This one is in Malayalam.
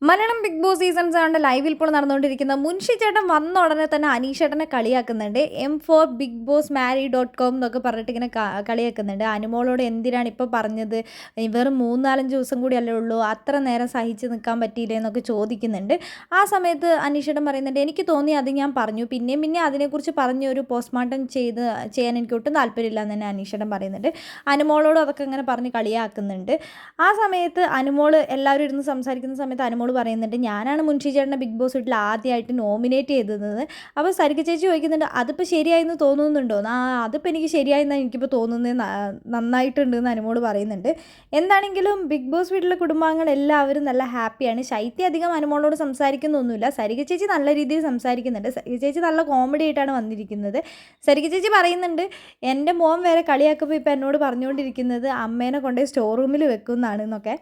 മലയാളം ബിഗ് ബോസ് സീസൺ 7 ലൈവിൽ ഇപ്പോൾ നടന്നുകൊണ്ടിരിക്കുന്ന മുൻഷി ചേട്ടൻ വന്ന ഉടനെ തന്നെ അനീഷ് ചേട്ടനെ കളിയാക്കുന്നുണ്ട്. M4 ബിഗ് ബോസ് marry.com എന്നൊക്കെ പറഞ്ഞിട്ട് ഇങ്ങനെ കളിയാക്കുന്നുണ്ട്. അനുമോളോട് എന്തിനാണ് ഇപ്പോൾ പറഞ്ഞത്, വെറും 3-4 ദിവസം കൂടി അല്ലേ ഉള്ളൂ, അത്ര നേരം സഹിച്ച് നിൽക്കാൻ പറ്റിയില്ലേ എന്നൊക്കെ ചോദിക്കുന്നുണ്ട്. ആ സമയത്ത് അനീഷ് ചേട്ടൻ പറയുന്നുണ്ട്, എനിക്ക് തോന്നി അത് ഞാൻ പറഞ്ഞു, പിന്നെ അതിനെക്കുറിച്ച് പറഞ്ഞ് ഒരു പോസ്റ്റ്മോർട്ടം ചെയ്യാൻ എനിക്ക് ഒട്ടും താല്പര്യമില്ല എന്ന് തന്നെ അനീഷ് ചേട്ടൻ പറയുന്നുണ്ട്. അനുമോളോട് അതൊക്കെ ഇങ്ങനെ പറഞ്ഞ് കളിയാക്കുന്നുണ്ട്. ആ സമയത്ത് അനുമോള് എല്ലാവരും ഇരുന്ന് സംസാരിക്കുന്ന സമയത്ത് അനുമോൾ പറയുന്നുണ്ട്, ഞാനാണ് മുൻഷി ചേട്ടനെ ബിഗ് ബോസ് വീട്ടിൽ ആദ്യമായിട്ട് നോമിനേറ്റ് ചെയ്തത്. അപ്പോൾ സരിക ചേച്ചി ചോദിക്കുന്നുണ്ട്, അതിപ്പോൾ ശരിയായെന്ന് തോന്നുന്നുണ്ടോ? അതിപ്പോൾ എനിക്ക് ശരിയായെന്നാണ് എനിക്കിപ്പോൾ തോന്നുന്നത്, നന്നായിട്ടുണ്ട് എന്ന് അനുമോൾ പറയുന്നുണ്ട്. എന്താണെങ്കിലും ബിഗ് ബോസ് വീട്ടിലെ കുടുംബാംഗങ്ങൾ എല്ലാവരും നല്ല ഹാപ്പിയാണ്. ശൈത്യ അധികം അനുമോളോട് സംസാരിക്കുന്നൊന്നുമില്ല. സരിക ചേച്ചി നല്ല രീതിയിൽ സംസാരിക്കുന്നുണ്ട്. സരിക ചേച്ചി നല്ല കോമഡി ആയിട്ടാണ് വന്നിരിക്കുന്നത്. സരിക ചേച്ചി പറയുന്നുണ്ട്, എൻ്റെ മോൻ വരെ കളിയാക്കുമ്പോൾ ഇപ്പോൾ എന്നോട് പറഞ്ഞുകൊണ്ടിരിക്കുന്നത് അമ്മേനെ കൊണ്ടുപോയി സ്റ്റോർ റൂമിൽ വെക്കുന്നതാണ് എന്നൊക്കെ.